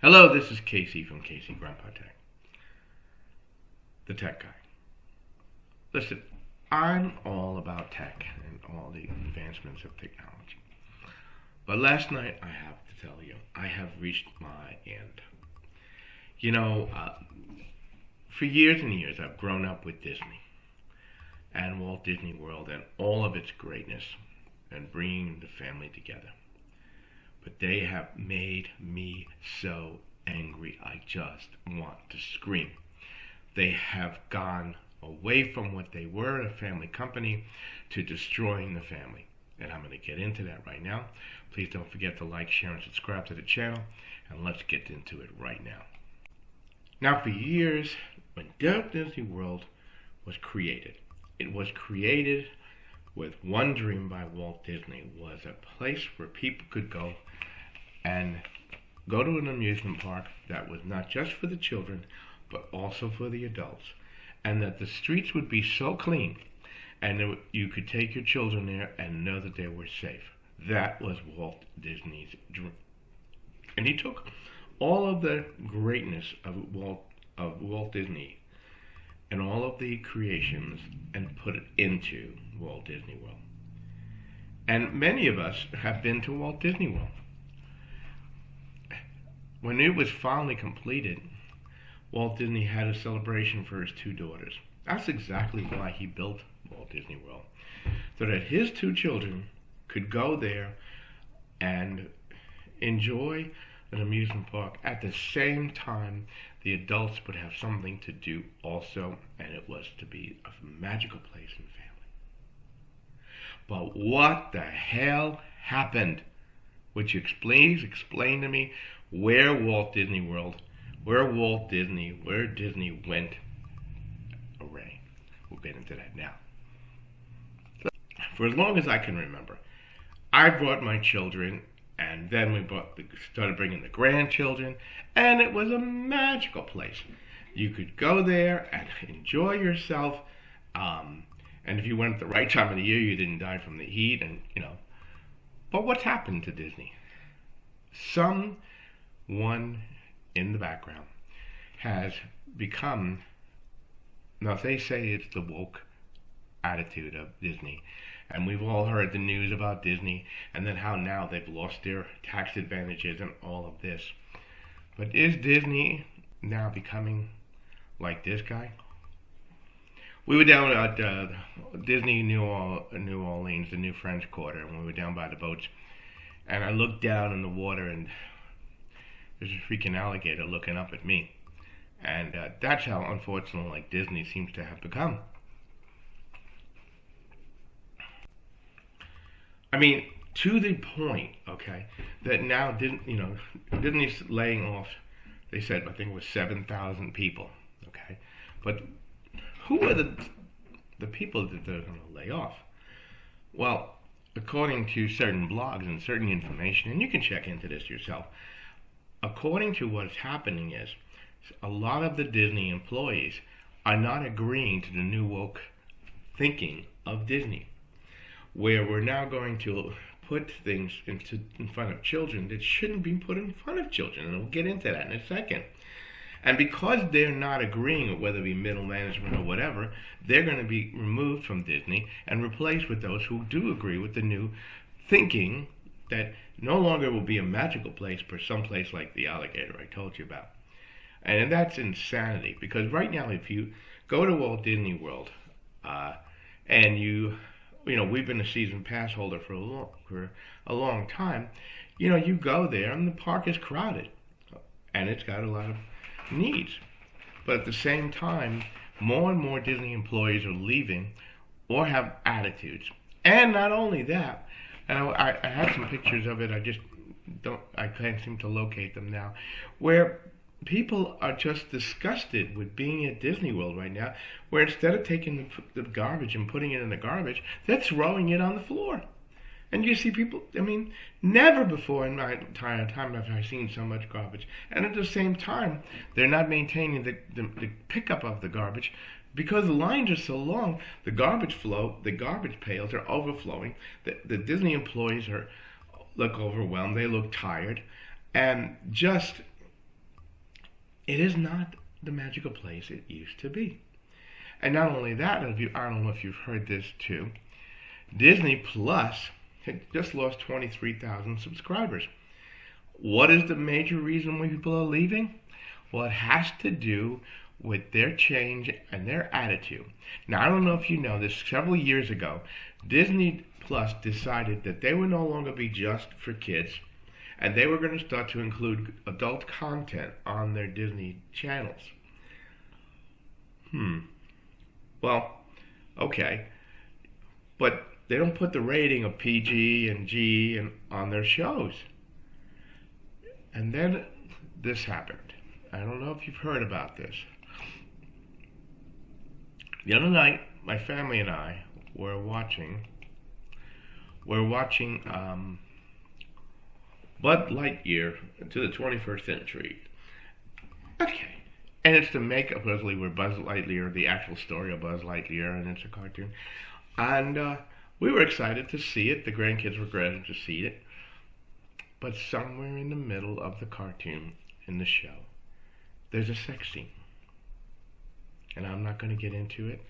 Hello, this is Casey from Casey Grandpa Tech, the tech guy. Listen, I'm all about tech and all the advancements of technology. But last night, I have to tell you, I have reached my end. You know, for years and years, I've grown up with Disney and Walt Disney World and all of its greatness and bringing the family together. But they have made me so angry, I just want to scream. They have gone away from what they were, a family company, to destroying the family. And I'm going to get into that right now. Please don't forget to like, share, and subscribe to the channel. And let's get into it right now. Now, for years, when Walt Disney World was created, it was created with one dream by Walt Disney, was a place where people could go and go to an amusement park that was not just for the children, but also for the adults. And that the streets would be so clean, and you could take your children there and know that they were safe. That was Walt Disney's dream. And he took all of the greatness of Walt Disney and all of the creations and put it into Walt Disney World. And many of us have been to Walt Disney World. When it was finally completed, Walt Disney had a celebration for his two daughters. That's exactly why he built Walt Disney World, so that his two children could go there and enjoy an amusement park. At the same time, the adults would have something to do also, and it was to be a magical place and family. But what the hell happened? Would you please explain to me where Walt Disney World, where Disney went away? We'll get into that now. For as long as I can remember, I brought my children, and then we started bringing the grandchildren, and it was a magical place. You could go there and enjoy yourself, and if you went at the right time of the year, you didn't die from the heat, and But what's happened to Disney? Someone in the background has become, now they say it's the woke attitude of Disney, and we've all heard the news about Disney and then how now they've lost their tax advantages and all of this. But is Disney now becoming like this guy? We were down at Disney New Orleans, the New French Quarter, and we were down by the boats. And I looked down in the water, and there's a freaking alligator looking up at me. And that's how, unfortunately, like Disney seems to have become. I mean, to the point, okay, that now Disney's laying off. They said, I think it was 7,000 people, okay, but who are the people that they're going to lay off? Well, according to certain blogs and certain information, and you can check into this yourself, according to what's happening is a lot of the Disney employees are not agreeing to the new woke thinking of Disney, where we're now going to put things in front of children that shouldn't be put in front of children, and we'll get into that in a second. And because they're not agreeing, whether it be middle management or whatever, they're going to be removed from Disney and replaced with those who do agree with the new thinking that no longer will be a magical place, but some place like the alligator I told you about. And that's insanity, because right now if you go to Walt Disney World, and we've been a season pass holder for a long time, you go there and the park is crowded, and it's got a lot of needs. But at the same time, more and more Disney employees are leaving or have attitudes. And not only that, and I have some pictures of it, I can't seem to locate them now, where people are just disgusted with being at Disney World right now, where instead of taking the garbage and putting it in the garbage, they're throwing it on the floor. And you see people, never before in my entire time have I seen so much garbage. And at the same time, they're not maintaining the pickup of the garbage because the lines are so long. The garbage pails are overflowing. The Disney employees look overwhelmed. They look tired. And just It is not the magical place it used to be. And not only that, I don't know if you've heard this too, Disney Plus had just lost 23,000 subscribers. What is the major reason why people are leaving? Well, it has to do with their change and their attitude. Now, I don't know if you know this, several years ago, Disney Plus decided that they would no longer be just for kids, and they were going to start to include adult content on their Disney channels. Well, okay. But they don't put the rating of PG and G on their shows. And then this happened. I don't know if you've heard about this. The other night, my family and I were watching Bud Lightyear to the 21st Century. Okay. And it's the makeup Leslie where Buzz Lightyear, the actual story of Buzz Lightyear, and it's a cartoon. And we were excited to see it. The grandkids were glad to see it. But somewhere in the middle of the cartoon, in the show, there's a sex scene. And I'm not going to get into it.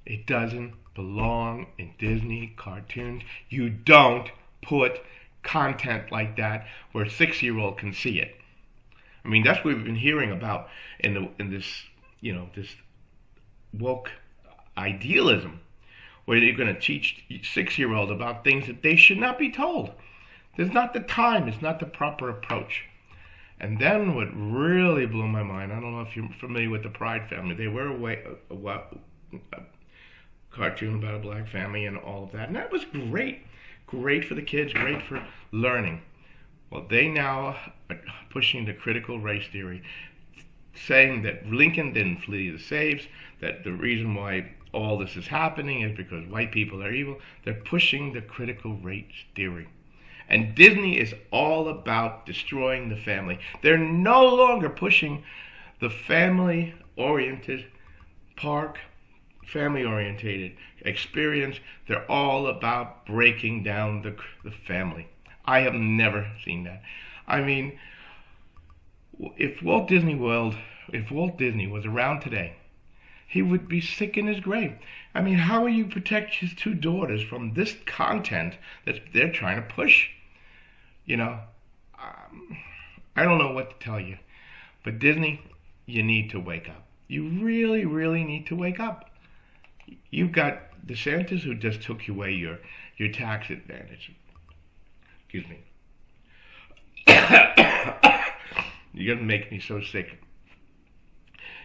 It doesn't belong in Disney cartoons. You don't put content like that where a 6-year-old can see it. I mean, that's what we've been hearing about in this woke idealism, where you're going to teach 6-year-olds about things that they should not be told. There's not the time. It's not the proper approach. And then what really blew my mind, I don't know if you're familiar with the Pride family. They were a cartoon about a black family and all of that. And that was great. Great for the kids, great for learning. Well, they now are pushing the critical race theory, saying that Lincoln didn't flee the slaves, that the reason why all this is happening is because white people are evil. They're pushing the critical race theory. And Disney is all about destroying the family. They're no longer pushing the family-oriented park, family-oriented experience. They're all about breaking down the family. I have never seen that. I mean, if Walt Disney was around today, he would be sick in his grave. I mean, how will you protect his 2 daughters from this content that they're trying to push? I don't know what to tell you. But Disney, you need to wake up. You really, really need to wake up. You've got DeSantis who just took away your tax advantage. Excuse me. You're going to make me so sick.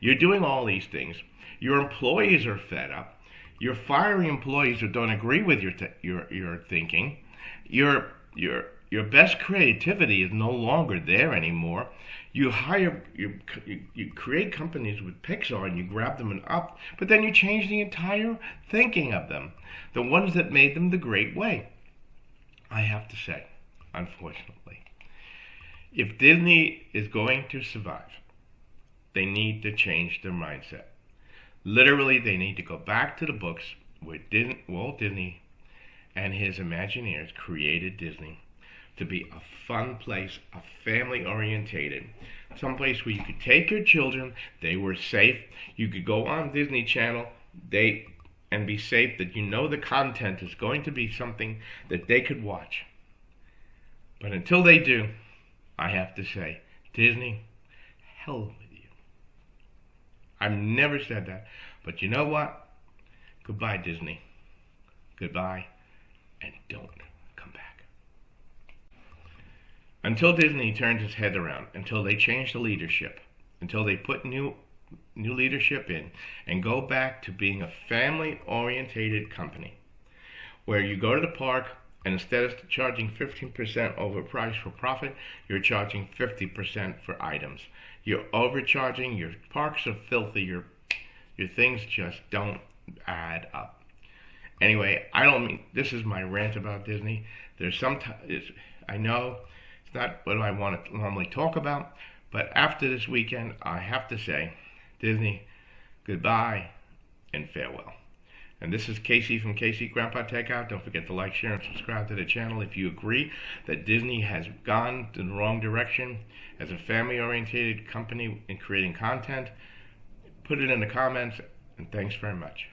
You're doing all these things. Your employees are fed up. You're firing employees who don't agree with your thinking. Your best creativity is no longer there anymore. You create companies with Pixar and you grab them and up, but then you change the entire thinking of them. The ones that made them the great way. I have to say, unfortunately, if Disney is going to survive, they need to change their mindset. Literally, they need to go back to the books where Walt Disney and his Imagineers created Disney to be a fun place, a family-orientated, someplace where you could take your children, they were safe, you could go on Disney Channel, and be safe, that you know the content is going to be something that they could watch. But until they do, I have to say, Disney, hell with you. I've never said that, but you know what? Goodbye, Disney. Goodbye, and don't come back. Until Disney turns its head around, until they change the leadership, until they put new leadership in and go back to being a family-orientated company where you go to the park and instead of charging 15% overpriced for profit, you're charging 50% for items. You're overcharging, your parks are filthy, your things just don't add up. Anyway, this is my rant about Disney. I know it's not what I want to normally talk about, but after this weekend, I have to say, Disney, goodbye and farewell. And this is Casey from Casey Grandpa Takeout. Don't forget to like, share, and subscribe to the channel if you agree that Disney has gone in the wrong direction as a family-oriented company in creating content. Put it in the comments, and thanks very much.